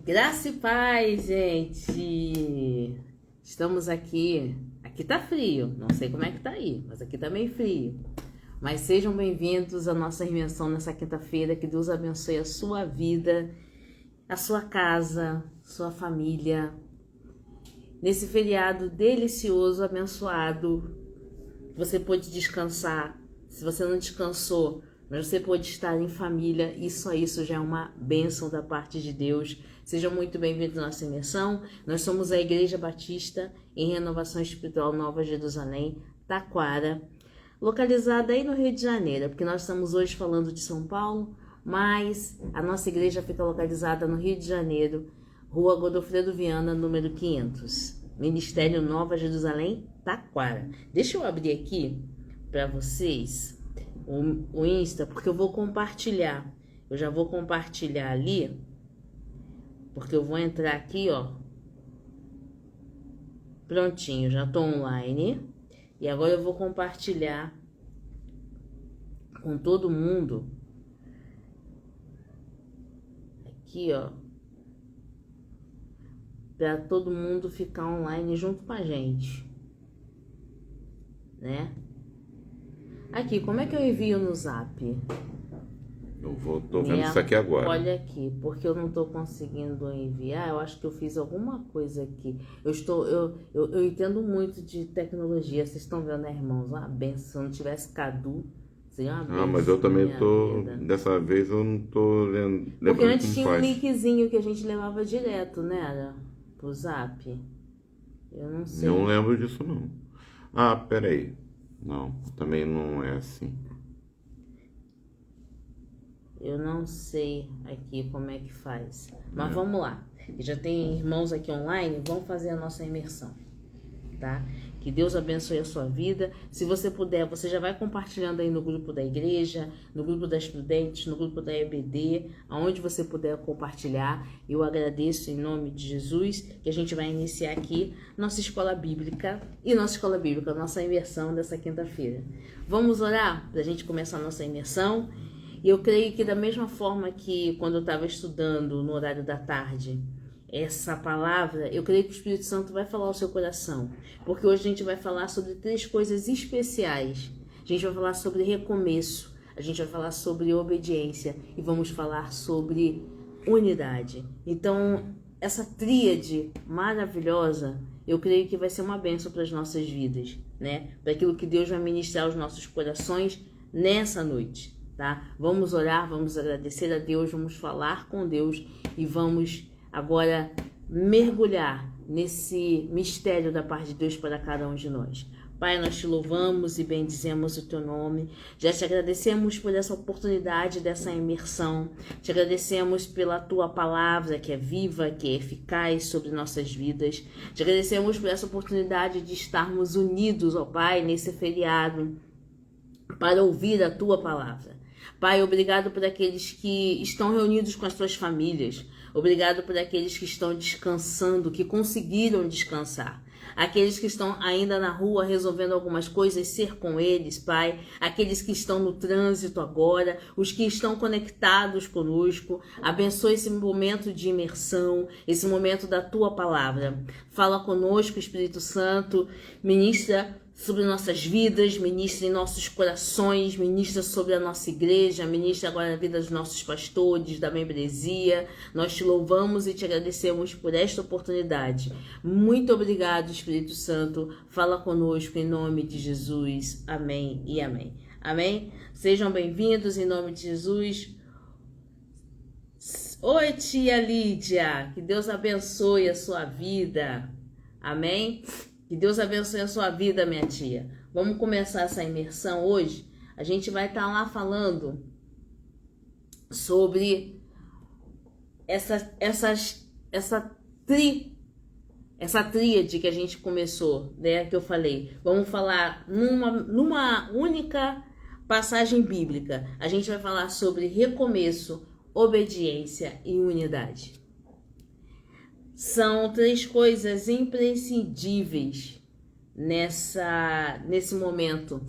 Graça e paz, gente! Estamos aqui. Aqui tá frio, não sei como é que tá aí, mas aqui tá meio frio. Mas sejam bem-vindos à nossa imersão nessa quinta-feira. Que Deus abençoe a sua vida, a sua casa, sua família. Nesse feriado delicioso, abençoado, você pôde descansar. Se você não descansou, mas você pôde estar em família, isso já é uma bênção da parte de Deus. Sejam muito bem-vindos à nossa imersão. Nós somos a Igreja Batista em Renovação Espiritual Nova Jerusalém, Taquara, localizada aí no Rio de Janeiro, porque nós estamos hoje falando de São Paulo, mas a nossa igreja fica localizada no Rio de Janeiro, Rua Godofredo Viana, número 500, Ministério Nova Jerusalém, Taquara. Deixa eu abrir aqui para vocês o Insta, porque eu vou compartilhar. Eu já vou compartilhar ali, porque eu vou entrar aqui, ó. Prontinho, já tô online. E agora eu vou compartilhar com todo mundo. Aqui, ó. Para todo mundo ficar online junto com a gente, né? Aqui, como é que eu envio no Zap? Tô vendo isso aqui agora. Olha aqui, porque eu não tô conseguindo enviar. Eu acho que eu fiz alguma coisa aqui. Eu entendo muito de tecnologia. Vocês estão vendo, né, irmãos? Uma benção. Se eu não tivesse Cadu, seria uma benção. Mas eu também tô. Dessa vez eu não tô lembrando. Porque antes tinha um linkzinho que a gente levava direto, né? Era pro Zap. Eu não sei. Não lembro disso, não. Peraí. Não, também não é assim. Eu não sei aqui como é que faz. Mas vamos lá. Já tem irmãos aqui online, vamos fazer a nossa imersão, tá? Que Deus abençoe a sua vida. Se você puder, você já vai compartilhando aí no grupo da igreja, no grupo das prudentes, no grupo da EBD, aonde você puder compartilhar. Eu agradeço em nome de Jesus, que a gente vai iniciar aqui nossa escola bíblica, nossa imersão dessa quinta-feira. Vamos orar para a gente começar a nossa imersão. E eu creio que da mesma forma que quando eu estava estudando no horário da tarde, essa palavra, eu creio que o Espírito Santo vai falar ao seu coração. Porque hoje a gente vai falar sobre 3 coisas especiais. A gente vai falar sobre recomeço, a gente vai falar sobre obediência e vamos falar sobre unidade. Então, essa tríade maravilhosa, eu creio que vai ser uma bênção para as nossas vidas, né? Para aquilo que Deus vai ministrar aos nossos corações nessa noite. Tá? Vamos orar, vamos agradecer a Deus, vamos falar com Deus e vamos agora mergulhar nesse mistério da parte de Deus para cada um de nós. Pai, nós te louvamos e bendizemos o teu nome. Já te agradecemos por essa oportunidade dessa imersão. Te agradecemos pela tua palavra que é viva, que é eficaz sobre nossas vidas. Te agradecemos por essa oportunidade de estarmos unidos, ó Pai, nesse feriado para ouvir a tua palavra. Pai, obrigado por aqueles que estão reunidos com as suas famílias. Obrigado por aqueles que estão descansando, que conseguiram descansar. Aqueles que estão ainda na rua resolvendo algumas coisas, ser com eles, Pai. Aqueles que estão no trânsito agora, os que estão conectados conosco. Abençoe esse momento de imersão, esse momento da tua palavra. Fala conosco, Espírito Santo, ministra sobre nossas vidas, ministra em nossos corações, ministra sobre a nossa igreja, ministra agora na vida dos nossos pastores, da membresia. Nós te louvamos e te agradecemos por esta oportunidade. Muito obrigado, Espírito Santo. Fala conosco em nome de Jesus. Amém e amém. Amém? Sejam bem-vindos em nome de Jesus. Oi, tia Lídia. Que Deus abençoe a sua vida. Amém? Que Deus abençoe a sua vida, minha tia. Vamos começar essa imersão hoje. A gente vai estar lá falando sobre essa tríade que a gente começou, né? Que eu falei. Vamos falar numa única passagem bíblica. A gente vai falar sobre recomeço, obediência e unidade. São 3 coisas imprescindíveis nesse momento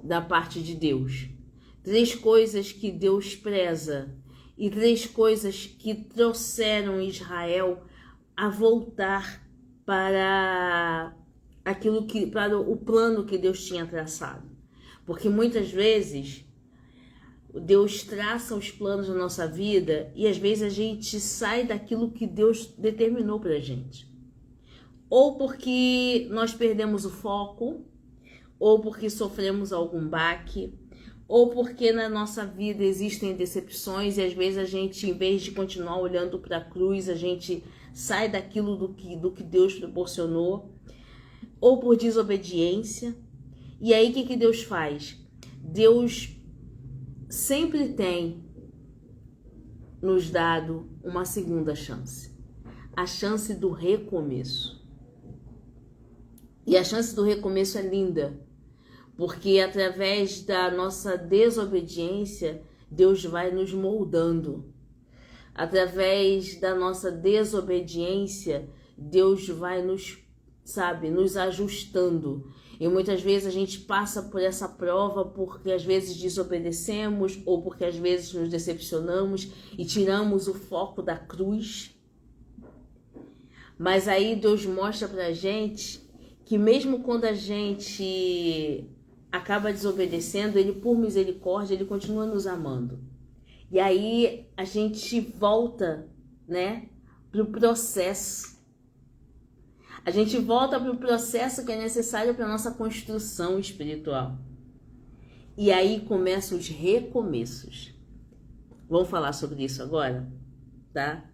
da parte de Deus. 3 coisas que Deus preza e 3 coisas que trouxeram Israel a voltar para para o plano que Deus tinha traçado. Porque muitas vezes Deus traça os planos da nossa vida e às vezes a gente sai daquilo que Deus determinou para a gente. Ou porque nós perdemos o foco, ou porque sofremos algum baque, ou porque na nossa vida existem decepções e às vezes a gente, em vez de continuar olhando para a cruz, a gente sai daquilo do que Deus proporcionou, ou por desobediência. E aí o que Deus faz? Deus sempre tem nos dado uma segunda chance, a chance do recomeço. E a chance do recomeço é linda, porque através da nossa desobediência, Deus vai nos moldando. Através da nossa desobediência, Deus vai nos ajustando. E muitas vezes a gente passa por essa prova porque às vezes desobedecemos ou porque às vezes nos decepcionamos e tiramos o foco da cruz. Mas aí Deus mostra pra gente que mesmo quando a gente acaba desobedecendo, Ele, por misericórdia, Ele continua nos amando. E aí a gente volta, pro processo. A gente volta pro processo que é necessário para a nossa construção espiritual. E aí começam os recomeços. Vamos falar sobre isso agora, tá?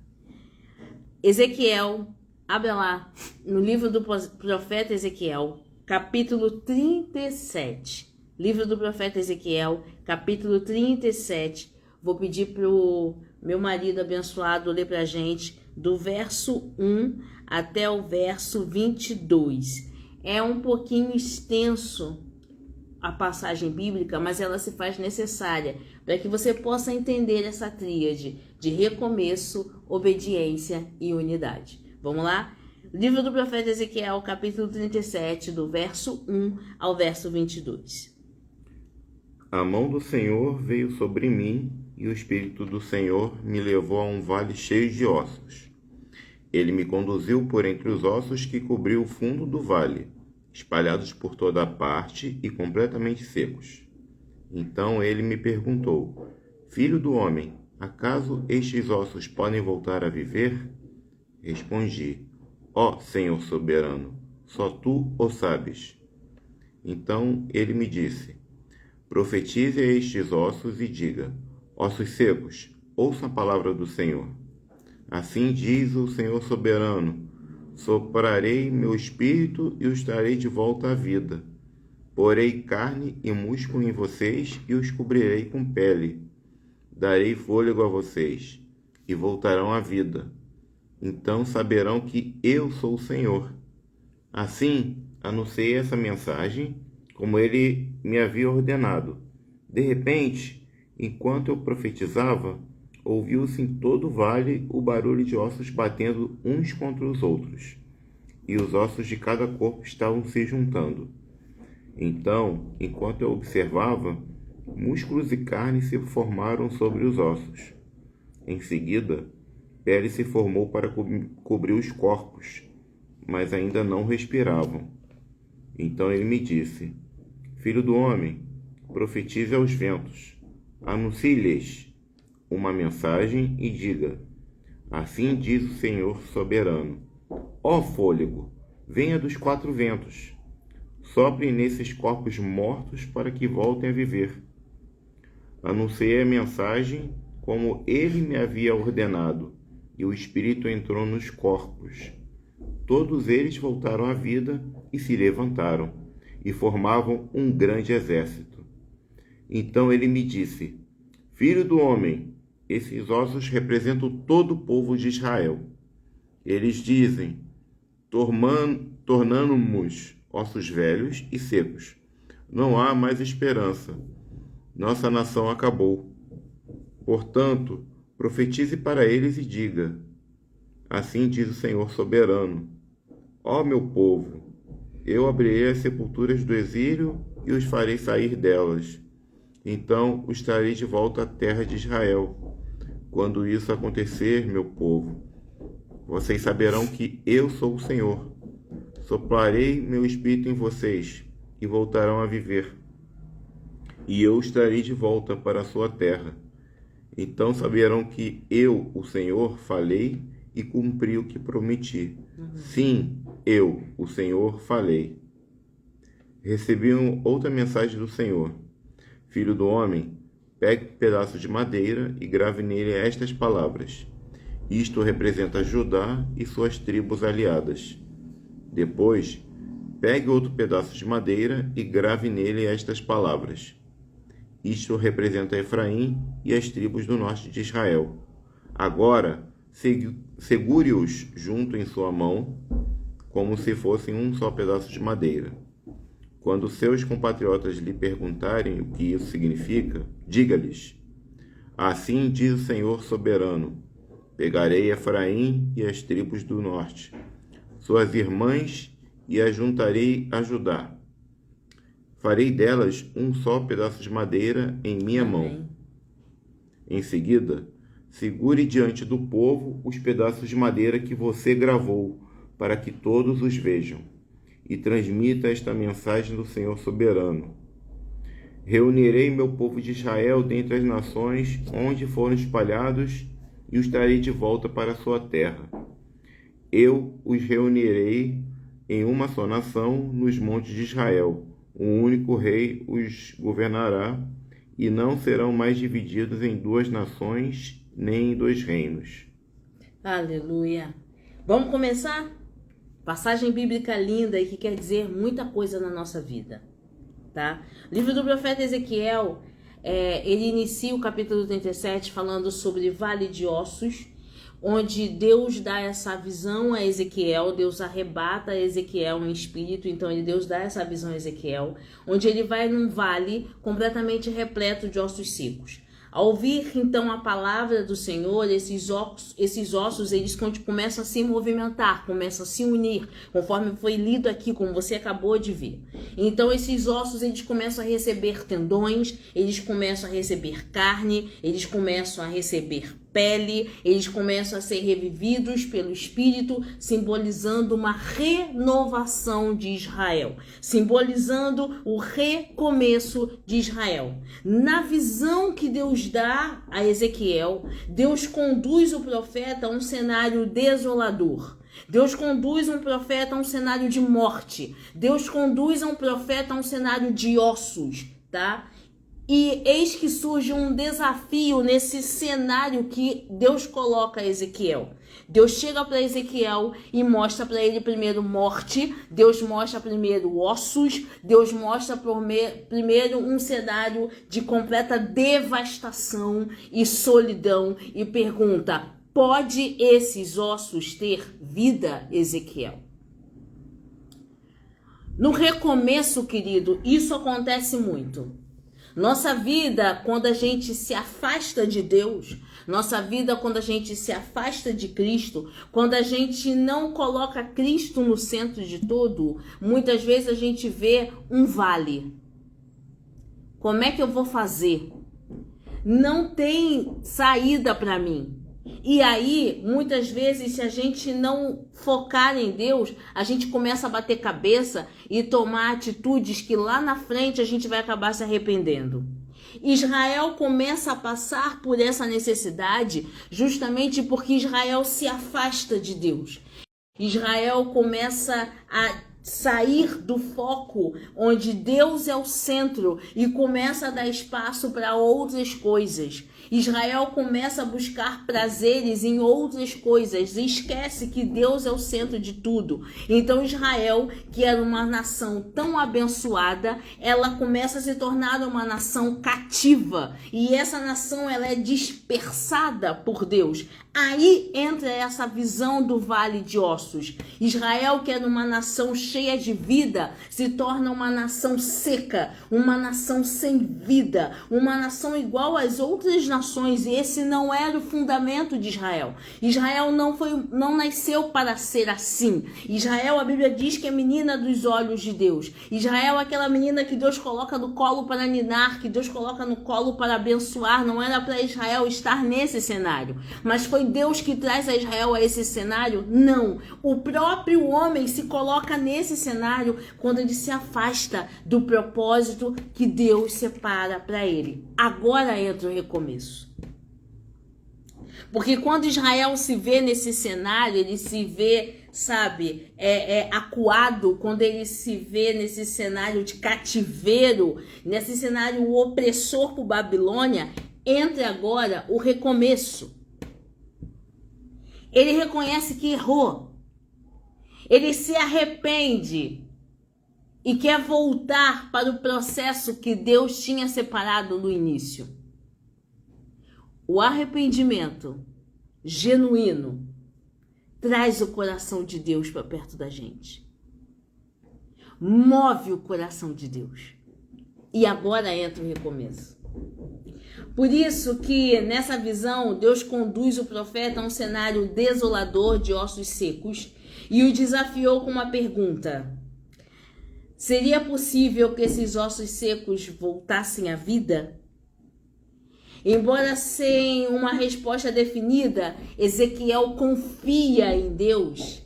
Ezequiel, abre lá, no livro do profeta Ezequiel, capítulo 37. Livro do profeta Ezequiel, capítulo 37. Vou pedir pro meu marido abençoado ler pra gente do verso 1 até o verso 22. É um pouquinho extenso a passagem bíblica, mas ela se faz necessária para que você possa entender essa tríade de recomeço, obediência e unidade. Vamos lá? Livro do profeta Ezequiel, capítulo 37, do verso 1 ao verso 22. A mão do Senhor veio sobre mim, e o Espírito do Senhor me levou a um vale cheio de ossos. Ele me conduziu por entre os ossos que cobriu o fundo do vale, espalhados por toda a parte e completamente secos. Então ele me perguntou: Filho do homem, acaso estes ossos podem voltar a viver? Respondi: Ó Senhor soberano, só tu o sabes. Então ele me disse: Profetize a estes ossos e diga: Ossos secos, ouça a palavra do Senhor. Assim diz o Senhor soberano: soprarei meu espírito e os trarei de volta à vida. Porei carne e músculo em vocês e os cobrirei com pele. Darei fôlego a vocês e voltarão à vida. Então saberão que eu sou o Senhor. Assim, anunciei essa mensagem como ele me havia ordenado. De repente, enquanto eu profetizava, ouviu-se em todo o vale o barulho de ossos batendo uns contra os outros, e os ossos de cada corpo estavam se juntando. Então, enquanto eu observava, músculos e carne se formaram sobre os ossos. Em seguida, pele se formou para cobrir os corpos, mas ainda não respiravam. Então ele me disse: Filho do homem, profetize aos ventos, anuncie-lhes uma mensagem e diga: Assim diz o Senhor soberano: Ó fôlego, venha dos 4 ventos, sopre nesses corpos mortos para que voltem a viver. Anunciei a mensagem como ele me havia ordenado, e o Espírito entrou nos corpos. Todos eles voltaram à vida e se levantaram, e formavam um grande exército. Então ele me disse: Filho do homem, esses ossos representam todo o povo de Israel. Eles dizem: tornamo-nos ossos velhos e secos. Não há mais esperança. Nossa nação acabou. Portanto, profetize para eles e diga: Assim diz o Senhor soberano: Ó meu povo, eu abrirei as sepulturas do exílio e os farei sair delas. Então os trarei de volta à terra de Israel. Quando isso acontecer, meu povo, vocês saberão que eu sou o Senhor. Soprarei meu espírito em vocês e voltarão a viver. E eu os trarei de volta para a sua terra. Então saberão que eu, o Senhor, falei e cumpri o que prometi. Sim, eu, o Senhor, falei. Recebi outra mensagem do Senhor. Filho do homem, pegue um pedaço de madeira e grave nele estas palavras. Isto representa Judá e suas tribos aliadas. Depois, pegue outro pedaço de madeira e grave nele estas palavras. Isto representa Efraim e as tribos do norte de Israel. Agora, segure-os junto em sua mão, como se fossem um só pedaço de madeira. Quando seus compatriotas lhe perguntarem o que isso significa, diga-lhes: assim diz o Senhor soberano: pegarei Efraim e as tribos do norte, suas irmãs, e as juntarei a Judá. Farei delas um só pedaço de madeira em minha mão. Em seguida, segure diante do povo os pedaços de madeira que você gravou, para que todos os vejam, e transmita esta mensagem do Senhor soberano. Reunirei meu povo de Israel dentre as nações onde foram espalhados e os trarei de volta para a sua terra. Eu os reunirei em uma só nação nos montes de Israel. Um único rei os governará, e não serão mais divididos em duas nações, nem em dois reinos. Aleluia. Vamos começar? Passagem bíblica linda e que quer dizer muita coisa na nossa vida, tá? O livro do profeta Ezequiel, ele inicia o capítulo 37 falando sobre vale de ossos, onde Deus dá essa visão a Ezequiel, Deus arrebata Ezequiel em espírito, então Deus dá essa visão a Ezequiel, onde ele vai num vale completamente repleto de ossos secos. Ao ouvir então a palavra do Senhor, esses ossos eles começam a se movimentar, começam a se unir, conforme foi lido aqui, como você acabou de ver. Então esses ossos eles começam a receber tendões, eles começam a receber carne, eles começam a receber pele, eles começam a ser revividos pelo Espírito, simbolizando uma renovação de Israel, simbolizando o recomeço de Israel. Na visão que Deus dá a Ezequiel, Deus conduz o profeta a um cenário desolador. Deus conduz um profeta a um cenário de morte. Deus conduz um profeta a um cenário de ossos, tá? E eis que surge um desafio nesse cenário que Deus coloca a Ezequiel. Deus chega para Ezequiel e mostra para ele primeiro morte, Deus mostra primeiro ossos, Deus mostra primeiro um cenário de completa devastação e solidão e pergunta: pode esses ossos ter vida, Ezequiel? No recomeço, querido, isso acontece muito. Nossa vida, quando a gente se afasta de Deus, nossa vida quando a gente se afasta de Cristo, quando a gente não coloca Cristo no centro de tudo, muitas vezes a gente vê um vale. Como é que eu vou fazer? Não tem saída para mim. E aí, muitas vezes, se a gente não focar em Deus, a gente começa a bater cabeça e tomar atitudes que lá na frente a gente vai acabar se arrependendo. Israel começa a passar por essa necessidade justamente porque Israel se afasta de Deus. Israel começa a sair do foco onde Deus é o centro e começa a dar espaço para outras coisas. Israel começa a buscar prazeres em outras coisas e esquece que Deus é o centro de tudo. Então Israel, que era uma nação tão abençoada, ela começa a se tornar uma nação cativa. E essa nação ela é dispersada por Deus. Aí entra essa visão do vale de ossos. Israel, que era uma nação cheia de vida, se torna uma nação seca, uma nação sem vida, uma nação igual às outras nações nações, e esse não era o fundamento de Israel. Israel não nasceu para ser assim. Israel, a Bíblia diz que é menina dos olhos de Deus. Israel é aquela menina que Deus coloca no colo para ninar, que Deus coloca no colo para abençoar. Não era para Israel estar nesse cenário, mas foi Deus que traz a Israel a esse cenário? Não. O próprio homem se coloca nesse cenário quando ele se afasta do propósito que Deus separa para ele. Agora entra o recomeço. Porque quando Israel se vê nesse cenário, ele se vê, sabe, acuado, quando ele se vê nesse cenário de cativeiro, nesse cenário opressor por Babilônia, entra agora o recomeço. Ele reconhece que errou. Ele se arrepende e quer voltar para o processo que Deus tinha separado no início. O arrependimento genuíno traz o coração de Deus para perto da gente. Move o coração de Deus. E agora entra o recomeço. Por isso que nessa visão Deus conduz o profeta a um cenário desolador de ossos secos e o desafiou com uma pergunta: seria possível que esses ossos secos voltassem à vida? Embora sem uma resposta definida, Ezequiel confia em Deus.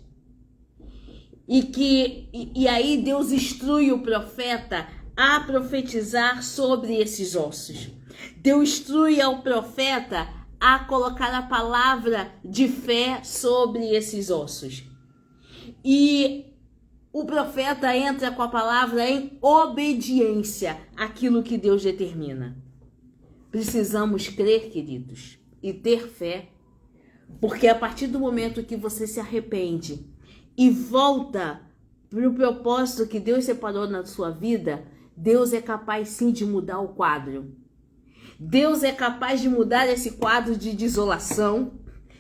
E aí Deus instrui o profeta a profetizar sobre esses ossos. Deus instrui ao profeta a colocar a palavra de fé sobre esses ossos. E o profeta entra com a palavra em obediência àquilo que Deus determina. Precisamos crer, queridos, e ter fé, porque a partir do momento que você se arrepende e volta para o propósito que Deus separou na sua vida, Deus é capaz sim de mudar o quadro. Deus é capaz de mudar esse quadro de desolação.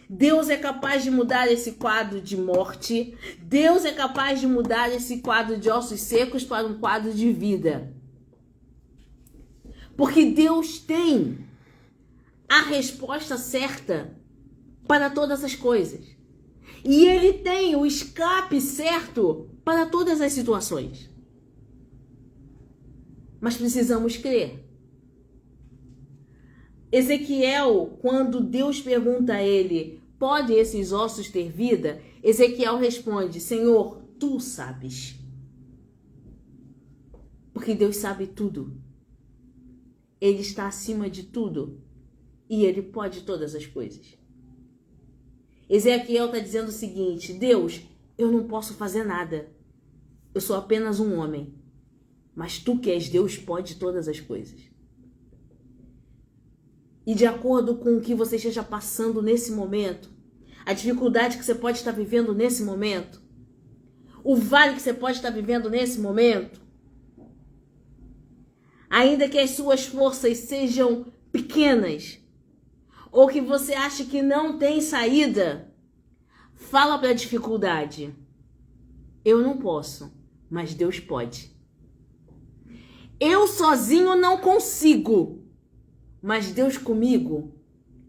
Deus é capaz de mudar esse quadro de morte. Deus é capaz de mudar esse quadro de ossos secos para um quadro de vida. Porque Deus tem a resposta certa para todas as coisas. E Ele tem o escape certo para todas as situações. Mas precisamos crer. Ezequiel, quando Deus pergunta a ele: pode esses ossos ter vida? Ezequiel responde: Senhor, tu sabes. Porque Deus sabe tudo. Ele está acima de tudo. E Ele pode todas as coisas. Ezequiel está dizendo o seguinte: Deus, eu não posso fazer nada. Eu sou apenas um homem. Mas tu que és Deus pode todas as coisas. E de acordo com o que você esteja passando nesse momento, a dificuldade que você pode estar vivendo nesse momento, o vale que você pode estar vivendo nesse momento, ainda que as suas forças sejam pequenas, ou que você ache que não tem saída, fala para a dificuldade: eu não posso, mas Deus pode. Eu sozinho não consigo, mas Deus comigo,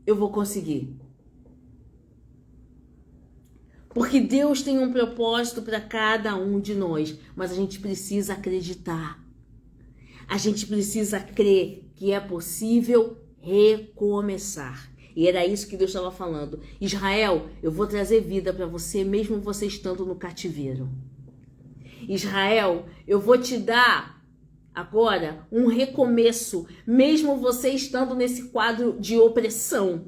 eu vou conseguir. Porque Deus tem um propósito para cada um de nós, mas a gente precisa acreditar. A gente precisa crer que é possível recomeçar. E era isso que Deus estava falando. Israel, eu vou trazer vida para você, mesmo você estando no cativeiro. Israel, eu vou te dar agora um recomeço, mesmo você estando nesse quadro de opressão.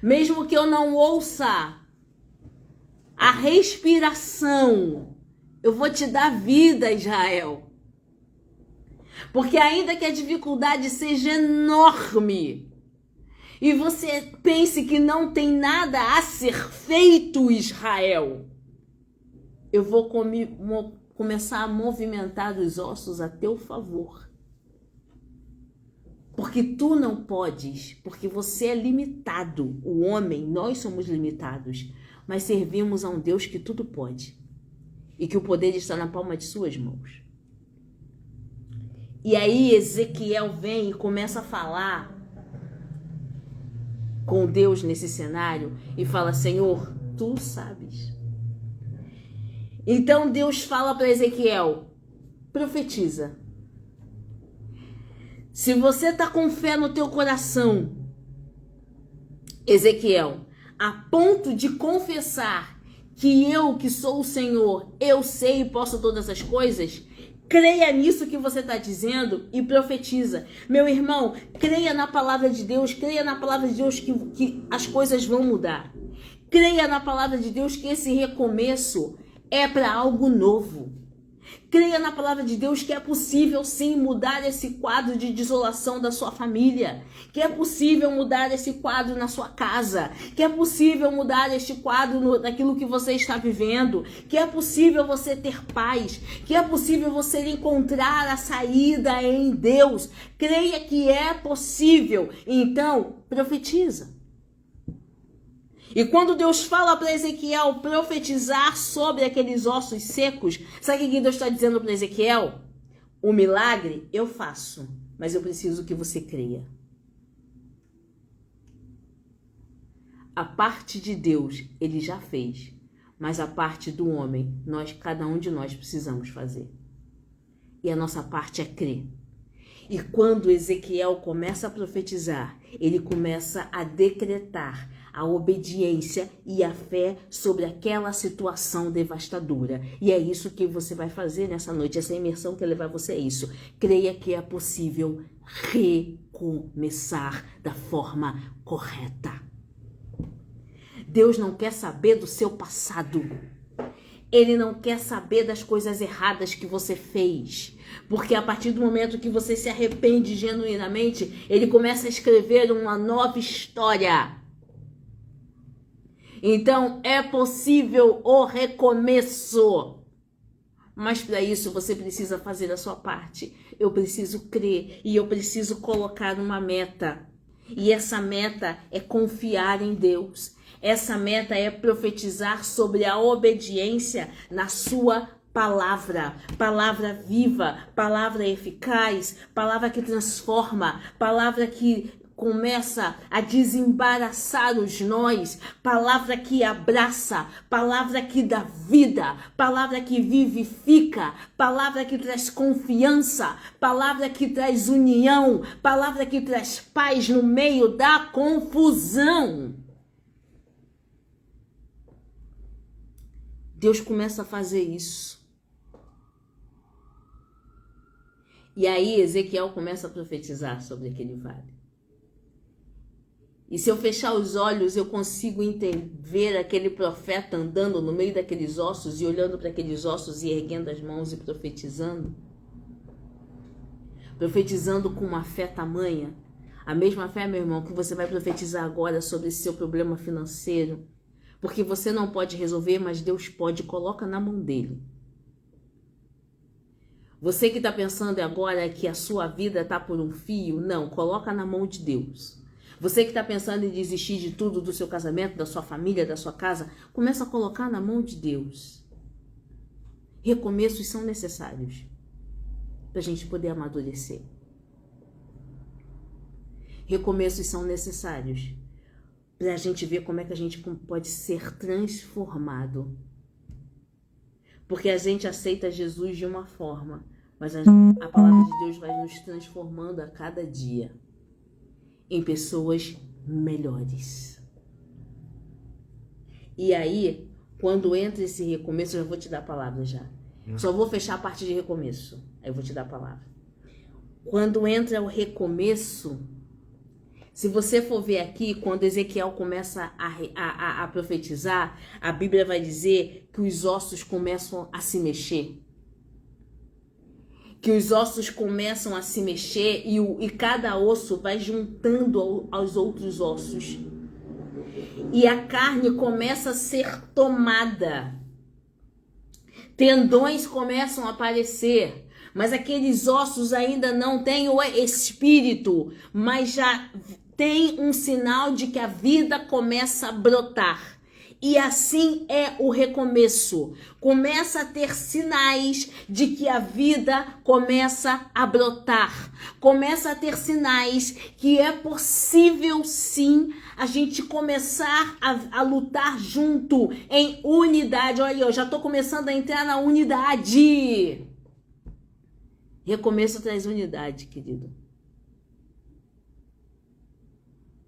Mesmo que eu não ouça a respiração, eu vou te dar vida, Israel. Porque ainda que a dificuldade seja enorme e você pense que não tem nada a ser feito, Israel, eu vou começar a movimentar os ossos a teu favor. Porque tu não podes, porque você é limitado. O homem, nós somos limitados, mas servimos a um Deus que tudo pode e que o poder está na palma de suas mãos. E aí Ezequiel vem e começa a falar com Deus nesse cenário e fala: Senhor, tu sabes. Então Deus fala para Ezequiel: profetiza. Se você está com fé no teu coração, Ezequiel, a ponto de confessar que eu, que sou o Senhor, eu sei e posso todas as coisas, creia nisso que você está dizendo e profetiza. Meu irmão, creia na palavra de Deus, creia na palavra de Deus que as coisas vão mudar. Creia na palavra de Deus que esse recomeço é para algo novo. Creia na palavra de Deus que é possível sim mudar esse quadro de desolação da sua família, que é possível mudar esse quadro na sua casa, que é possível mudar este quadro daquilo que você está vivendo, que é possível você ter paz, que é possível você encontrar a saída em Deus. Creia que é possível, então profetiza. E quando Deus fala para Ezequiel profetizar sobre aqueles ossos secos, sabe o que Deus está dizendo para Ezequiel? O milagre eu faço, mas eu preciso que você creia. A parte de Deus ele já fez, mas a parte do homem, cada um de nós precisamos fazer. E a nossa parte é crer. E quando Ezequiel começa a profetizar, ele começa a decretar a obediência e a fé sobre aquela situação devastadora. E é isso que você vai fazer nessa noite. Essa imersão que levar você a isso. Creia que é possível recomeçar da forma correta. Deus não quer saber do seu passado. Ele não quer saber das coisas erradas que você fez. Porque a partir do momento que você se arrepende genuinamente, ele começa a escrever uma nova história. Então, é possível o recomeço. Mas para isso você precisa fazer a sua parte. Eu preciso crer e eu preciso colocar uma meta. E essa meta é confiar em Deus. Essa meta é profetizar sobre a obediência na sua palavra. Palavra viva, palavra eficaz, palavra que transforma, palavra que começa a desembaraçar os nós, palavra que abraça, palavra que dá vida, palavra que vivifica, palavra que traz confiança, palavra que traz união, palavra que traz paz no meio da confusão. Deus começa a fazer isso. E aí Ezequiel começa a profetizar sobre aquele vale. E se eu fechar os olhos, eu consigo ver aquele profeta andando no meio daqueles ossos e olhando para aqueles ossos e erguendo as mãos e profetizando. Profetizando com uma fé tamanha. A mesma fé, meu irmão, que você vai profetizar agora sobre esse seu problema financeiro. Porque você não pode resolver, mas Deus pode. Coloca na mão dele. Você que está pensando agora que a sua vida está por um fio, não, coloca na mão de Deus. Você que está pensando em desistir de tudo, do seu casamento, da sua família, da sua casa, começa a colocar na mão de Deus. Recomeços são necessários para a gente poder amadurecer. Recomeços são necessários para a gente ver como é que a gente pode ser transformado. Porque a gente aceita Jesus de uma forma, mas a palavra de Deus vai nos transformando a cada dia em pessoas melhores. E aí, quando entra esse recomeço, eu já vou te dar a palavra já. Só vou fechar a parte de recomeço, aí eu vou te dar a palavra. Quando entra o recomeço, se você for ver aqui, quando Ezequiel começa a profetizar, a Bíblia vai dizer que os ossos começam a se mexer. Que os ossos começam a se mexer e cada osso vai juntando aos outros ossos. E a carne começa a ser tomada. Tendões começam a aparecer. Mas aqueles ossos ainda não têm o espírito, mas já tem um sinal de que a vida começa a brotar. E assim é o recomeço. Começa a ter sinais de que a vida começa a brotar. Começa a ter sinais que é possível sim a gente começar a lutar junto em unidade. Olha aí, eu já estou começando a entrar na unidade. Recomeço traz unidade, querido.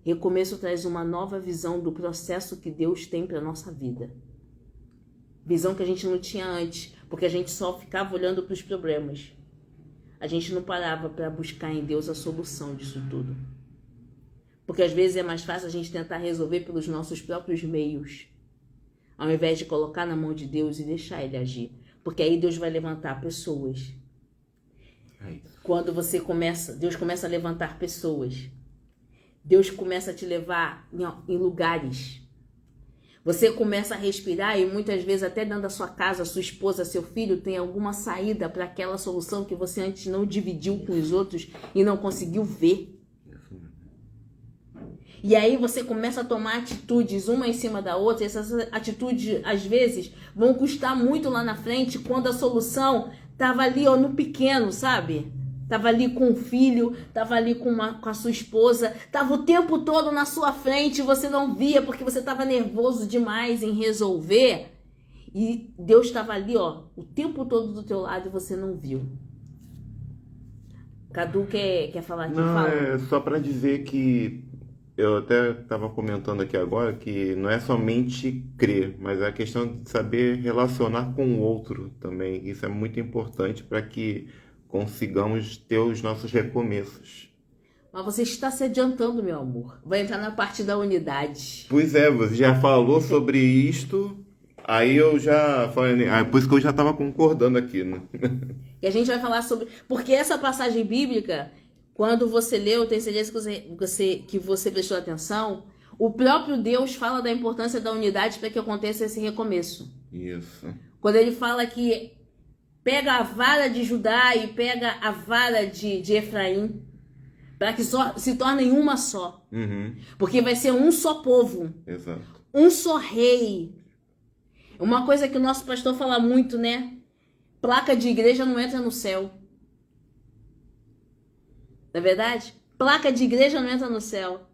Recomeço traz uma nova visão do processo que Deus tem para a nossa vida. Visão que a gente não tinha antes, porque a gente só ficava olhando para os problemas. A gente não parava para buscar em Deus a solução disso tudo. Porque às vezes é mais fácil a gente tentar resolver pelos nossos próprios meios, ao invés de colocar na mão de Deus e deixar Ele agir. Porque aí Deus vai levantar pessoas. Quando Deus começa a levantar pessoas. Deus começa a te levar em lugares. Você começa a respirar e muitas vezes até dentro da sua casa, sua esposa, seu filho tem alguma saída para aquela solução que você antes não dividiu com os outros e não conseguiu ver. E aí você começa a tomar atitudes uma em cima da outra. E essas atitudes às vezes vão custar muito lá na frente, quando a solução estava ali no pequeno, sabe? Estava ali com o filho, estava ali com a sua esposa, estava o tempo todo na sua frente e você não via porque você estava nervoso demais em resolver. E Deus estava ali, o tempo todo do teu lado e você não viu. Cadu quer falar aqui? Não, Fala. é só para dizer que eu até estava comentando aqui agora que não é somente crer, mas é a questão de saber relacionar com o outro também. Isso é muito importante para que consigamos ter os nossos recomeços. Mas você está se adiantando, meu amor. Vai entrar na parte da unidade. Pois é, você já falou sobre isto, aí eu já falei, por isso que eu já estava concordando aqui, né? E a gente vai falar sobre... Porque essa passagem bíblica, quando você leu, eu tenho certeza que você prestou atenção, o próprio Deus fala da importância da unidade para que aconteça esse recomeço. Isso. Quando ele fala que pega a vara de Judá e pega a vara de Efraim, para que se tornem uma só. Uhum. Porque vai ser um só povo. Exato. Um só rei. Uma coisa que o nosso pastor fala muito, né? Placa de igreja não entra no céu. Não é verdade? Placa de igreja não entra no céu.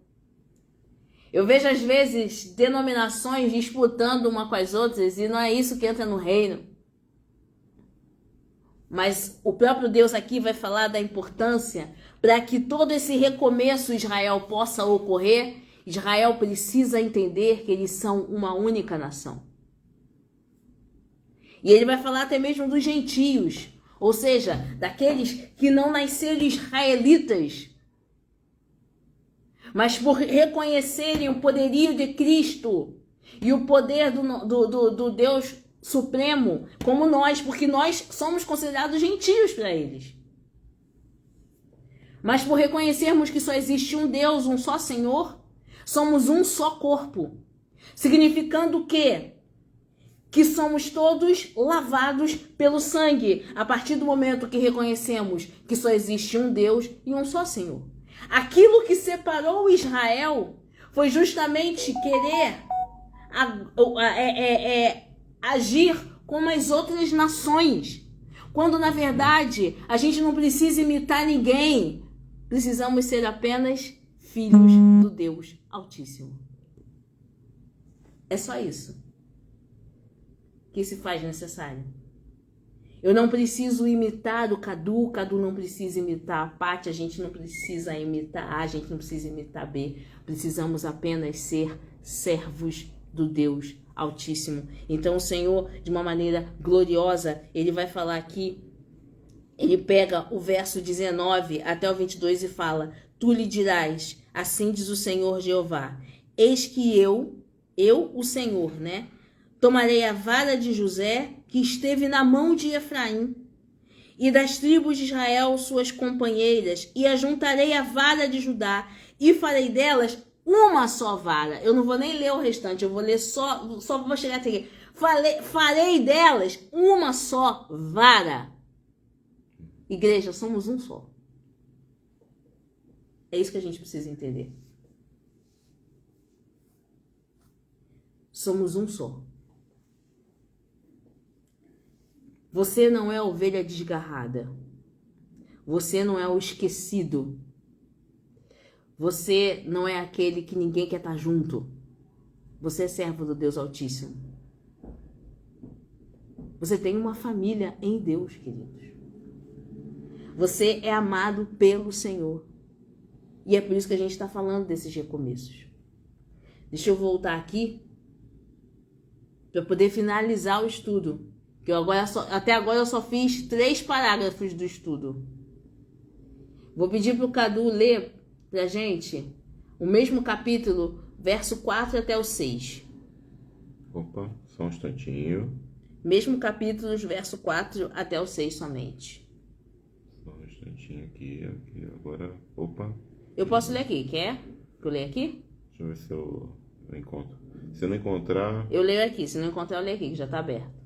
Eu vejo às vezes denominações disputando uma com as outras e não é isso que entra no reino. Mas o próprio Deus aqui vai falar da importância para que todo esse recomeço Israel possa ocorrer. Israel precisa entender que eles são uma única nação. E ele vai falar até mesmo dos gentios, ou seja, daqueles que não nasceram israelitas, mas por reconhecerem o poderio de Cristo e o poder do Deus Supremo, como nós, porque nós somos considerados gentios para eles. Mas por reconhecermos que só existe um Deus, um só Senhor, somos um só corpo. Significando o quê? Que somos todos lavados pelo sangue, a partir do momento que reconhecemos que só existe um Deus e um só Senhor. Aquilo que separou Israel foi justamente querer agir como as outras nações, quando na verdade a gente não precisa imitar ninguém, precisamos ser apenas filhos do Deus Altíssimo. É só isso que se faz necessário. Eu não preciso imitar o Cadu não precisa imitar a Paty, a gente não precisa imitar A, a gente não precisa imitar B. Precisamos apenas ser servos do Deus Altíssimo. Então o Senhor, de uma maneira gloriosa, ele vai falar aqui, ele pega o verso 19 até o 22 e fala: tu lhe dirás, assim diz o Senhor Jeová, eis que eu, o Senhor, né? Tomarei a vara de José, que esteve na mão de Efraim, e das tribos de Israel suas companheiras, e ajuntarei a vara de Judá, e farei delas uma só vara. Eu não vou nem ler o restante, eu vou ler só vou chegar até aqui. Farei delas uma só vara. Igreja, somos um só. É isso que a gente precisa entender. somos um só. Você não é a ovelha desgarrada. Você não é o esquecido. Você não é aquele que ninguém quer estar junto. Você é servo do Deus Altíssimo. Você tem uma família em Deus, queridos. Você é amado pelo Senhor. E é por isso que a gente está falando desses recomeços. Deixa eu voltar aqui para poder finalizar o estudo. Que até agora eu só fiz 3 parágrafos do estudo. Vou pedir para o Cadu ler para a gente o mesmo capítulo, verso 4 até o 6. Opa, só um instantinho. Mesmo capítulo, verso 4 até o 6 somente. Só um instantinho aqui, agora. Opa. Eu posso ler aqui, quer que eu leia aqui? Deixa eu ver se eu encontro. Se eu não encontrar... Eu leio aqui, se não encontrar eu leio aqui, que já está aberto.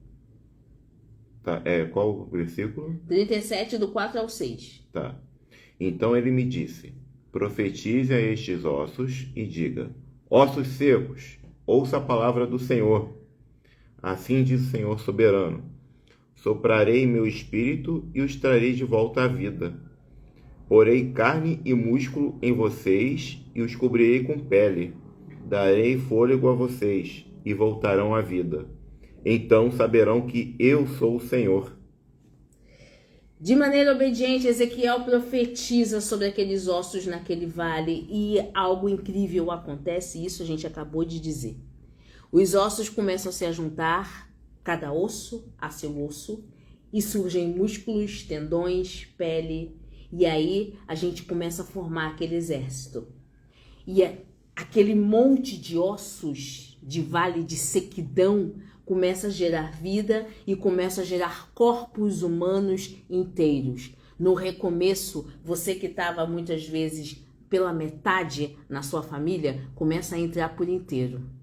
Tá, qual o versículo? 37, do 4 ao 6. Tá. Então ele me disse: profetize a estes ossos e diga: ossos secos, ouça a palavra do Senhor. Assim diz o Senhor soberano: soprarei meu espírito e os trarei de volta à vida. Porei carne e músculo em vocês e os cobrirei com pele. Darei fôlego a vocês e voltarão à vida. Então saberão que eu sou o Senhor. De maneira obediente, Ezequiel profetiza sobre aqueles ossos naquele vale e algo incrível acontece, isso a gente acabou de dizer. Os ossos começam a se juntar, cada osso a seu osso, e surgem músculos, tendões, pele, e aí a gente começa a formar aquele exército. E aquele monte de ossos de vale de sequidão começa a gerar vida e começa a gerar corpos humanos inteiros. No recomeço, você que estava muitas vezes pela metade na sua família, começa a entrar por inteiro.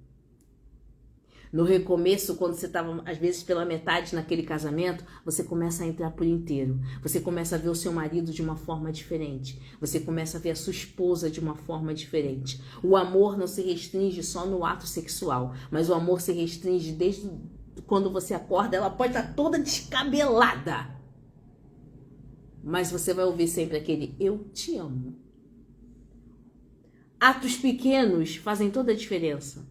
No recomeço, quando você estava às vezes pela metade naquele casamento, você começa a entrar por inteiro. Você começa a ver o seu marido de uma forma diferente. Você começa a ver a sua esposa de uma forma diferente. O amor não se restringe só no ato sexual, mas o amor se restringe desde quando você acorda. Ela pode estar toda descabelada, mas você vai ouvir sempre aquele "eu te amo". Atos pequenos fazem toda a diferença.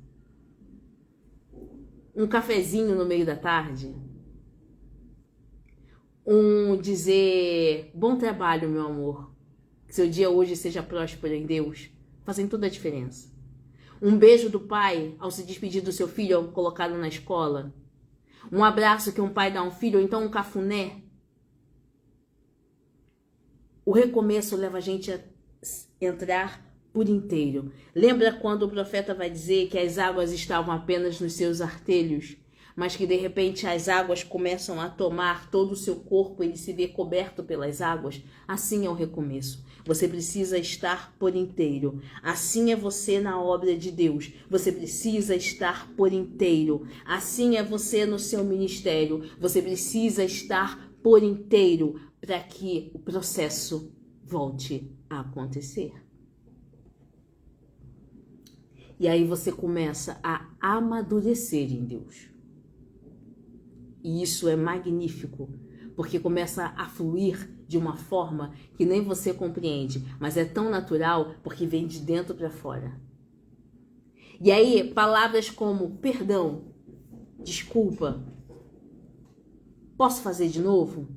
Um cafezinho no meio da tarde. Dizer "bom trabalho, meu amor. Que seu dia hoje seja próspero em Deus". Fazem toda a diferença. Um beijo do pai ao se despedir do seu filho ao colocá-lo na escola. Um abraço que um pai dá a um filho, ou então um cafuné. O recomeço leva a gente a entrar por inteiro. Lembra quando o profeta vai dizer que as águas estavam apenas nos seus artelhos, mas que de repente as águas começam a tomar todo o seu corpo e ele se vê coberto pelas águas? Assim é o recomeço. Você precisa estar por inteiro. Assim é você na obra de Deus. Você precisa estar por inteiro. Assim é você no seu ministério. Você precisa estar por inteiro para que o processo volte a acontecer. E aí você começa a amadurecer em Deus. E isso é magnífico, porque começa a fluir de uma forma que nem você compreende, mas é tão natural porque vem de dentro para fora. E aí palavras como perdão, desculpa, posso fazer de novo?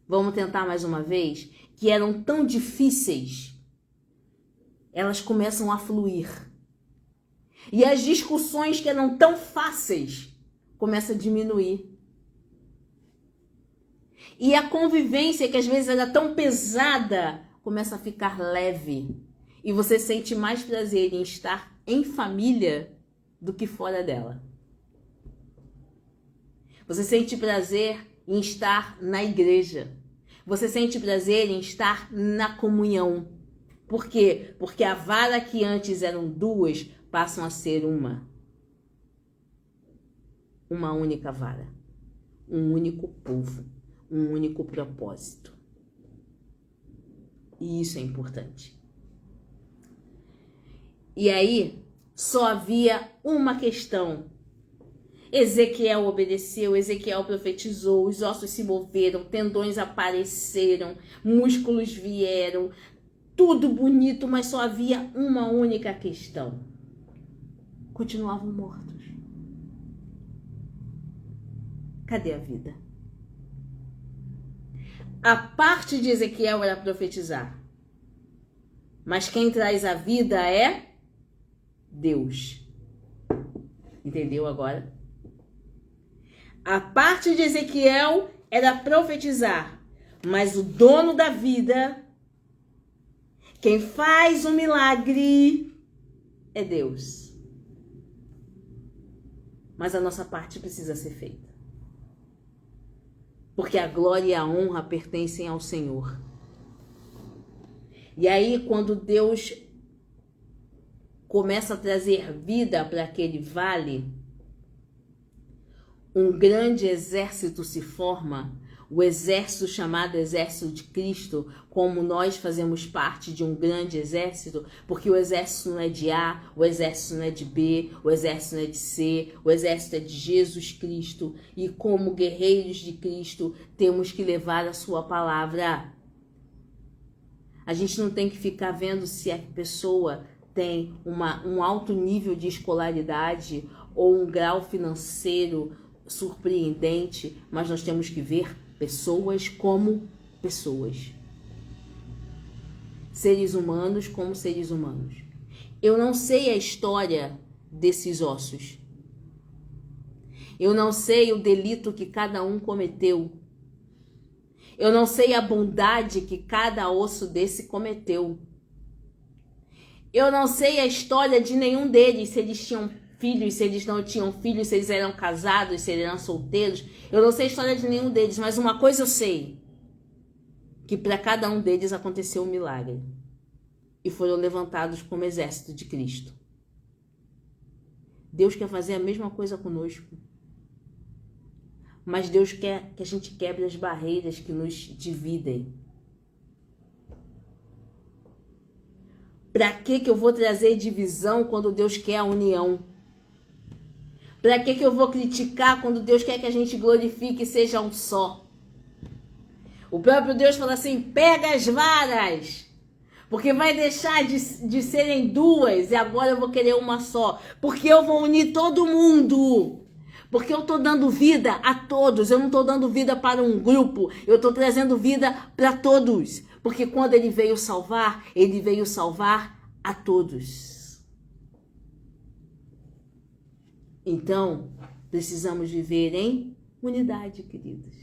Vamos tentar mais uma vez? Que eram tão difíceis, elas começam a fluir. E as discussões que eram tão fáceis começam a diminuir. E a convivência que às vezes era tão pesada começa a ficar leve. E você sente mais prazer em estar em família do que fora dela. Você sente prazer em estar na igreja. Você sente prazer em estar na comunhão. Por quê? Porque a vara que antes eram 2 passam a ser uma única vara, um único povo, um único propósito. E isso é importante. E aí, só havia uma questão Ezequiel obedeceu, Ezequiel profetizou, os ossos se moveram, tendões apareceram, músculos vieram, tudo bonito, mas só havia uma única questão. Continuavam mortos. Cadê a vida? A parte de Ezequiel era profetizar. Mas quem traz a vida é Deus. Entendeu agora? A parte de Ezequiel era profetizar. Mas o dono da vida, quem faz o milagre, é Deus. Mas a nossa parte precisa ser feita. Porque a glória e a honra pertencem ao Senhor. E aí, quando Deus começa a trazer vida para aquele vale, um grande exército se forma, o exército chamado Exército de Cristo, como nós fazemos parte de um grande exército, porque o exército não é de A, o exército não é de B, o exército não é de C, o exército é de Jesus Cristo, e como guerreiros de Cristo, temos que levar a sua palavra. A gente não tem que ficar vendo se a pessoa tem um alto nível de escolaridade ou um grau financeiro surpreendente, mas nós temos que ver pessoas como pessoas. Seres humanos como seres humanos. Eu não sei a história desses ossos. Eu não sei o delito que cada um cometeu. Eu não sei a bondade que cada osso desse cometeu. Eu não sei a história de nenhum deles, se eles tinham filhos, se eles não tinham filhos, se eles eram casados, se eles eram solteiros. Eu não sei a história de nenhum deles, mas uma coisa eu sei. Que para cada um deles aconteceu um milagre. E foram levantados como exército de Cristo. Deus quer fazer a mesma coisa conosco. Mas Deus quer que a gente quebre as barreiras que nos dividem. Para que eu vou trazer divisão quando Deus quer a união? Para que eu vou criticar quando Deus quer que a gente glorifique e seja um só? O próprio Deus fala assim, pega as varas, porque vai deixar de serem duas e agora eu vou querer uma só. Porque eu vou unir todo mundo. Porque eu estou dando vida a todos, eu não estou dando vida para um grupo, eu estou trazendo vida para todos. Porque quando ele veio salvar a todos. Então, precisamos viver em unidade, queridos.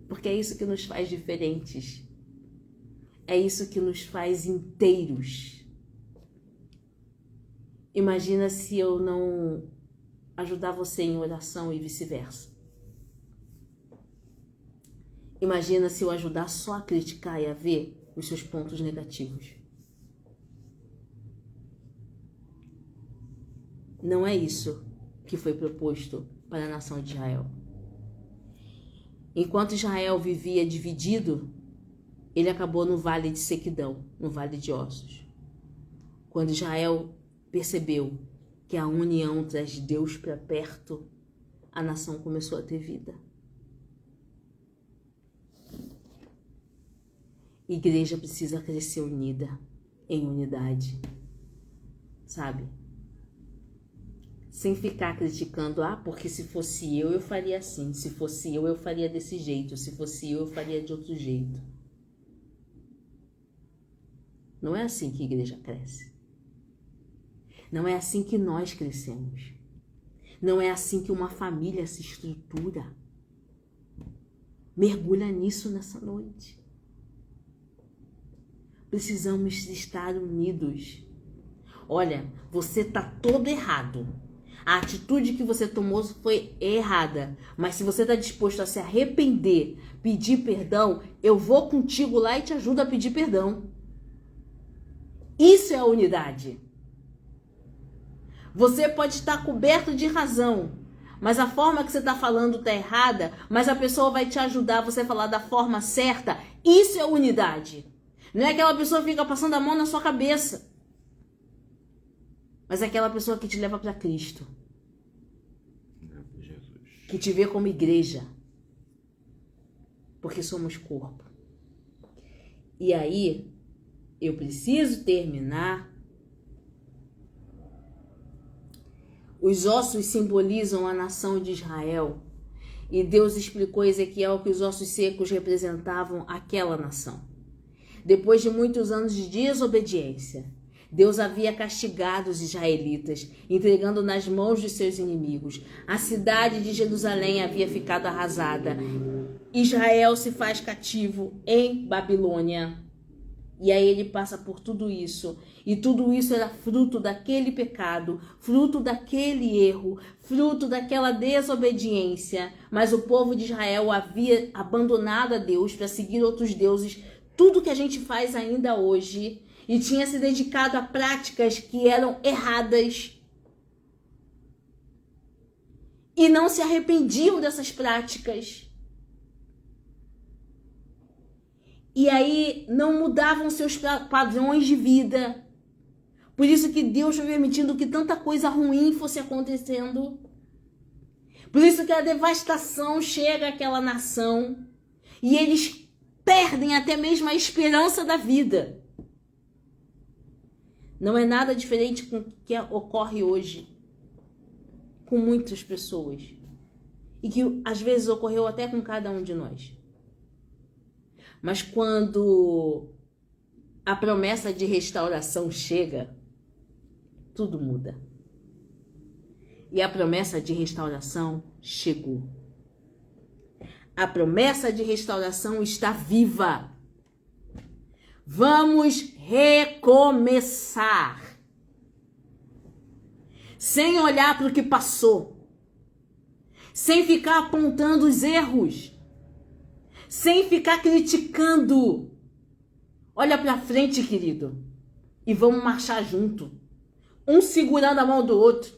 Porque é isso que nos faz diferentes. É isso que nos faz inteiros. Imagina se eu não ajudar você em oração e vice-versa. Imagina se eu ajudar só a criticar e a ver os seus pontos negativos. Não é isso que foi proposto para a nação de Israel. Enquanto Israel vivia dividido, ele acabou no vale de sequidão, no vale de ossos. Quando Israel percebeu que a união traz Deus para perto, a nação começou a ter vida. Igreja precisa crescer unida, em unidade, sabe? Sem ficar criticando, porque se fosse eu faria assim, se fosse eu faria desse jeito, se fosse eu faria de outro jeito. Não é assim que a igreja cresce. Não é assim que nós crescemos. Não é assim que uma família se estrutura. Mergulha nisso nessa noite. Precisamos estar unidos. Olha, você está todo errado. A atitude que você tomou foi errada. Mas se você está disposto a se arrepender, pedir perdão, eu vou contigo lá e te ajudo a pedir perdão. Isso é a unidade. Você pode estar coberto de razão, mas a forma que você está falando está errada, mas a pessoa vai te ajudar a você falar da forma certa. Isso é unidade. Não é aquela pessoa que fica passando a mão na sua cabeça, mas é aquela pessoa que te leva para Cristo. Jesus. Que te vê como igreja. Porque somos corpo. E aí, eu preciso terminar. Os ossos simbolizam a nação de Israel. E Deus explicou a Ezequiel que os ossos secos representavam aquela nação. Depois de muitos anos de desobediência, Deus havia castigado os israelitas, entregando nas mãos de seus inimigos. A cidade de Jerusalém havia ficado arrasada. Israel se faz cativo em Babilônia. E aí ele passa por tudo isso. E tudo isso era fruto daquele pecado, fruto daquele erro, fruto daquela desobediência. Mas o povo de Israel havia abandonado a Deus para seguir outros deuses, tudo que a gente faz ainda hoje, e tinha se dedicado a práticas que eram erradas. E não se arrependiam dessas práticas. E aí não mudavam seus padrões de vida. Por isso que Deus foi permitindo que tanta coisa ruim fosse acontecendo. Por isso que a devastação chega àquela nação. E eles perdem até mesmo a esperança da vida. Não é nada diferente com o que ocorre hoje com muitas pessoas. E que às vezes ocorreu até com cada um de nós. Mas quando a promessa de restauração chega, tudo muda. E a promessa de restauração chegou. A promessa de restauração está viva. Vamos recomeçar. Sem olhar para o que passou. Sem ficar apontando os erros. Sem ficar criticando. Olha para frente, querido. E vamos marchar junto. Um segurando a mão do outro.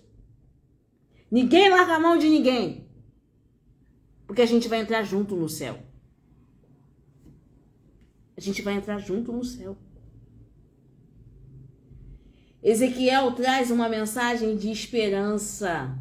Ninguém larga a mão de ninguém. Porque a gente vai entrar junto no céu. A gente vai entrar junto no céu. Ezequiel traz uma mensagem de esperança.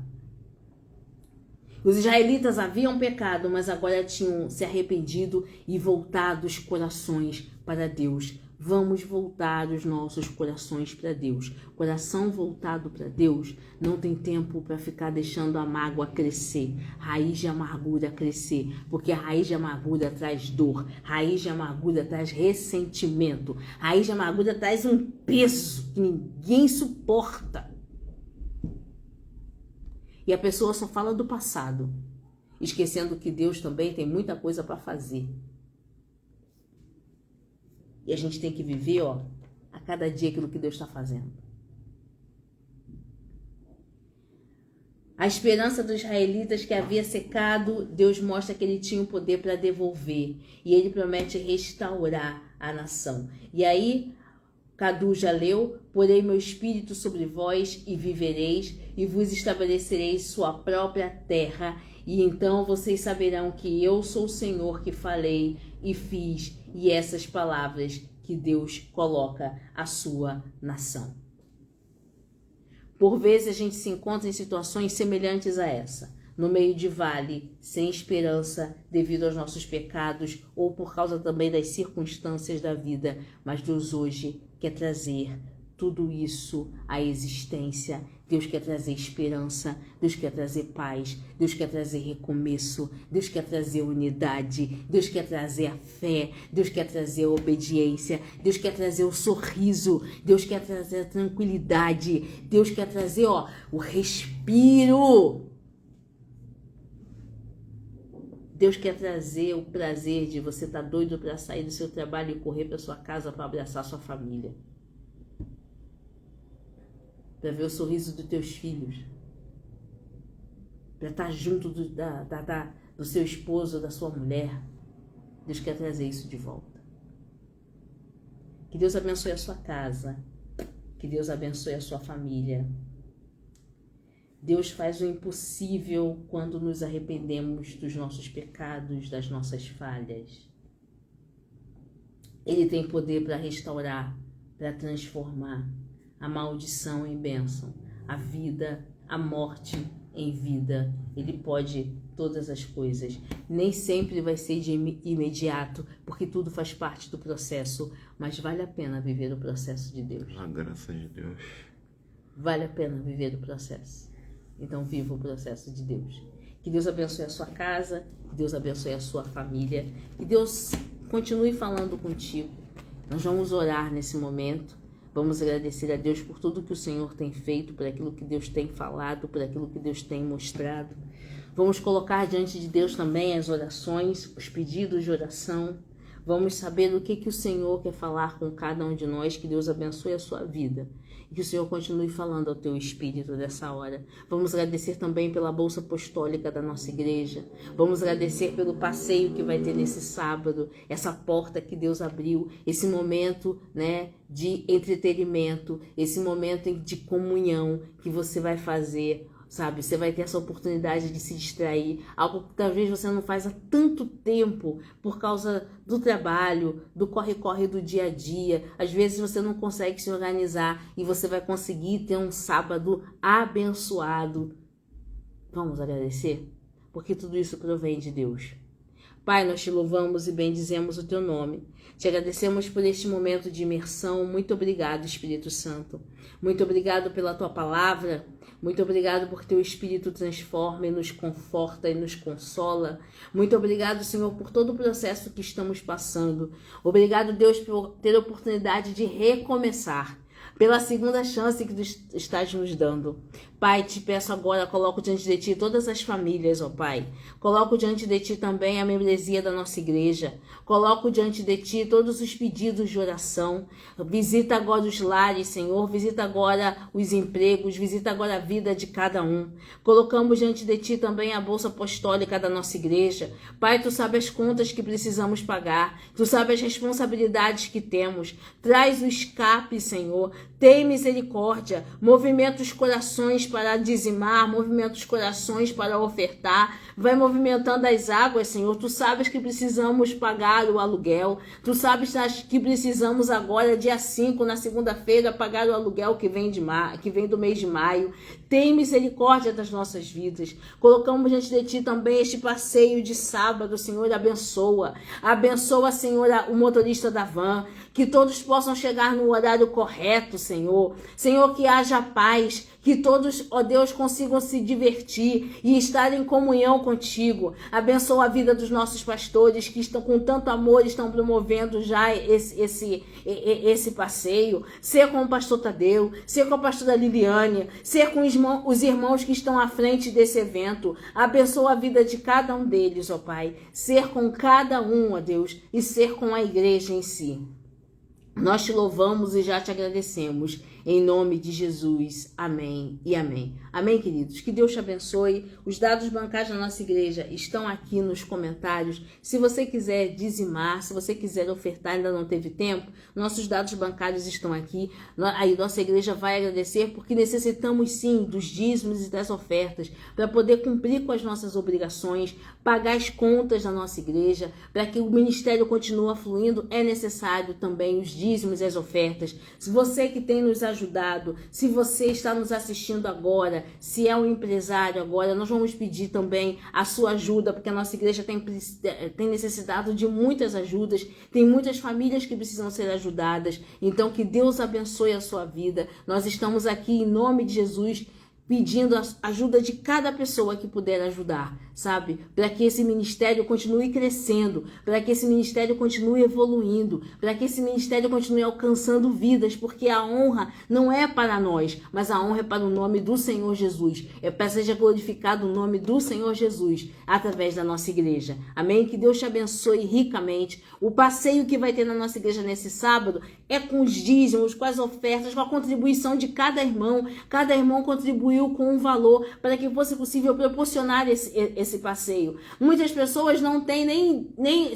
Os israelitas haviam pecado, mas agora tinham se arrependido e voltado os corações para Deus. Vamos voltar os nossos corações para Deus. Coração voltado para Deus não tem tempo para ficar deixando a mágoa crescer, raiz de amargura crescer, porque a raiz de amargura traz dor, raiz de amargura traz ressentimento, raiz de amargura traz um peso que ninguém suporta. E a pessoa só fala do passado, esquecendo que Deus também tem muita coisa para fazer. E a gente tem que viver, a cada dia aquilo que Deus está fazendo. A esperança dos israelitas que havia secado, Deus mostra que ele tinha o poder para devolver. E ele promete restaurar a nação. E aí, Cadu já leu: porei meu espírito sobre vós e vivereis, e vos estabelecereis sua própria terra. E então vocês saberão que eu sou o Senhor que falei e fiz, e essas palavras que Deus coloca à sua nação. Por vezes a gente se encontra em situações semelhantes a essa, no meio de vale, sem esperança, devido aos nossos pecados ou por causa também das circunstâncias da vida, mas Deus hoje quer trazer tudo isso à existência. Deus quer trazer esperança, Deus quer trazer paz, Deus quer trazer recomeço, Deus quer trazer unidade, Deus quer trazer a fé, Deus quer trazer a obediência, Deus quer trazer o sorriso, Deus quer trazer a tranquilidade, Deus quer trazer o respiro. Deus quer trazer o prazer de você estar doido para sair do seu trabalho e correr para sua casa para abraçar sua família. Para ver o sorriso dos teus filhos. Para estar junto do seu esposo, da sua mulher. Deus quer trazer isso de volta. Que Deus abençoe a sua casa. Que Deus abençoe a sua família. Deus faz o impossível quando nos arrependemos dos nossos pecados, das nossas falhas. Ele tem poder para restaurar, para transformar a maldição em bênção, a vida, a morte em vida. Ele pode todas as coisas. Nem sempre vai ser de imediato, porque tudo faz parte do processo, mas vale a pena viver o processo de Deus. A graça de Deus. Vale a pena viver o processo. Então viva o processo de Deus. Que Deus abençoe a sua casa, que Deus abençoe a sua família, que Deus continue falando contigo. Nós vamos orar nesse momento. Vamos agradecer a Deus por tudo que o Senhor tem feito, por aquilo que Deus tem falado, por aquilo que Deus tem mostrado. Vamos colocar diante de Deus também as orações, os pedidos de oração. Vamos saber o que o Senhor quer falar com cada um de nós. Que Deus abençoe a sua vida e que o Senhor continue falando ao teu espírito dessa hora. Vamos agradecer também pela bolsa apostólica da nossa igreja. Vamos agradecer pelo passeio que vai ter nesse sábado, essa porta que Deus abriu, esse momento, né, de entretenimento, esse momento de comunhão que você vai fazer. Sabe, você vai ter essa oportunidade de se distrair, algo que talvez você não faz há tanto tempo por causa do trabalho, do corre-corre do dia a dia. Às vezes você não consegue se organizar e você vai conseguir ter um sábado abençoado. Vamos agradecer? Porque tudo isso provém de Deus. Pai, nós te louvamos e bendizemos o teu nome. Te agradecemos por este momento de imersão. Muito obrigado, Espírito Santo. Muito obrigado pela tua palavra. Muito obrigado porque teu Espírito transforma e nos conforta e nos consola. Muito obrigado, Senhor, por todo o processo que estamos passando. Obrigado, Deus, por ter a oportunidade de recomeçar, pela segunda chance que tu estás nos dando. Pai, te peço agora, coloco diante de ti todas as famílias, ó Pai. Coloco diante de ti também a membresia da nossa igreja. Coloco diante de ti todos os pedidos de oração. Visita agora os lares, Senhor. Visita agora os empregos. Visita agora a vida de cada um. Colocamos diante de ti também a bolsa apostólica da nossa igreja. Pai, tu sabes as contas que precisamos pagar. Tu sabes as responsabilidades que temos. Traz o escape, Senhor. Tem misericórdia. Movimenta os corações para dizimar, movimenta os corações para ofertar, vai movimentando as águas, Senhor. Tu sabes que precisamos pagar o aluguel, tu sabes que precisamos agora, dia 5, na segunda-feira, pagar o aluguel que vem do mês de maio. Tem misericórdia das nossas vidas. Colocamos diante de ti também este passeio de sábado, Senhor, abençoa. Abençoa, Senhor, o motorista da van, que todos possam chegar no horário correto, Senhor. Senhor, que haja paz, que todos, ó Deus, consigam se divertir e estar em comunhão contigo. Abençoa a vida dos nossos pastores que estão com tanto amor, estão promovendo já esse passeio. Ser com o pastor Tadeu, ser com a pastora Liliane, ser com os irmãos que estão à frente desse evento. Abençoa a vida de cada um deles, ó Pai. Ser com cada um, ó Deus, e ser com a igreja em si. Nós te louvamos e já te agradecemos. Em nome de Jesus. Amém e amém. Amém, queridos. Que Deus te abençoe. Os dados bancários da nossa igreja estão aqui nos comentários. Se você quiser dizimar, se você quiser ofertar, ainda não teve tempo, nossos dados bancários estão aqui. Aí nossa igreja vai agradecer porque necessitamos sim dos dízimos e das ofertas para poder cumprir com as nossas obrigações, pagar as contas da nossa igreja, para que o ministério continue fluindo. É necessário também os dízimos e as ofertas. Se você que tem nos ajudado, se você está nos assistindo agora, se é um empresário agora, nós vamos pedir também a sua ajuda, porque a nossa igreja tem necessitado de muitas ajudas, tem muitas famílias que precisam ser ajudadas. Então que Deus abençoe a sua vida. Nós estamos aqui em nome de Jesus, pedindo a ajuda de cada pessoa que puder ajudar, sabe? Para que esse ministério continue crescendo, para que esse ministério continue evoluindo, para que esse ministério continue alcançando vidas, porque a honra não é para nós, mas a honra é para o nome do Senhor Jesus. É para que seja glorificado o nome do Senhor Jesus através da nossa igreja. Amém? Que Deus te abençoe ricamente. O passeio que vai ter na nossa igreja nesse sábado é com os dízimos, com as ofertas, com a contribuição de cada irmão. Cada irmão contribuiu com um valor para que fosse possível proporcionar esse passeio. Muitas pessoas não têm nem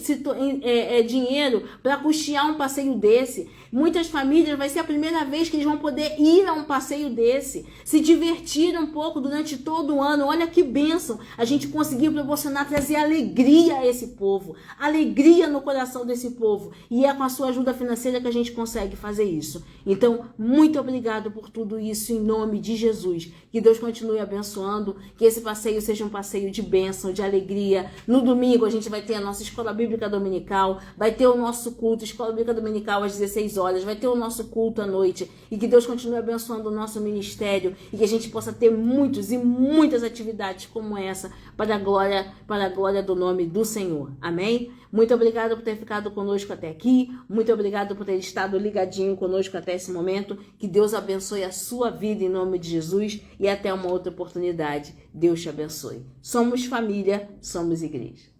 dinheiro para custear um passeio desse. Muitas famílias vai ser a primeira vez que eles vão poder ir a um passeio desse, se divertir um pouco durante todo o ano. Olha que bênção a gente conseguiu proporcionar, trazer alegria a esse povo, alegria no coração desse povo, e é com a sua ajuda financeira que a gente consegue fazer isso. Então, muito obrigado por tudo isso em nome de Jesus. Que Deus continue abençoando, que esse passeio seja um passeio de bênção, de alegria. No domingo a gente vai ter a nossa escola bíblica dominical, vai ter o nosso culto, escola bíblica dominical às 16 horas, vai ter o nosso culto à noite. E que Deus continue abençoando o nosso ministério e que a gente possa ter muitos e muitas atividades como essa para a glória do nome do Senhor. Amém? Muito obrigado por ter ficado conosco até aqui. Muito obrigado por ter estado ligadinho conosco até esse momento. Que Deus abençoe a sua vida em nome de Jesus e até uma outra oportunidade. Deus te abençoe. Somos família, somos igreja.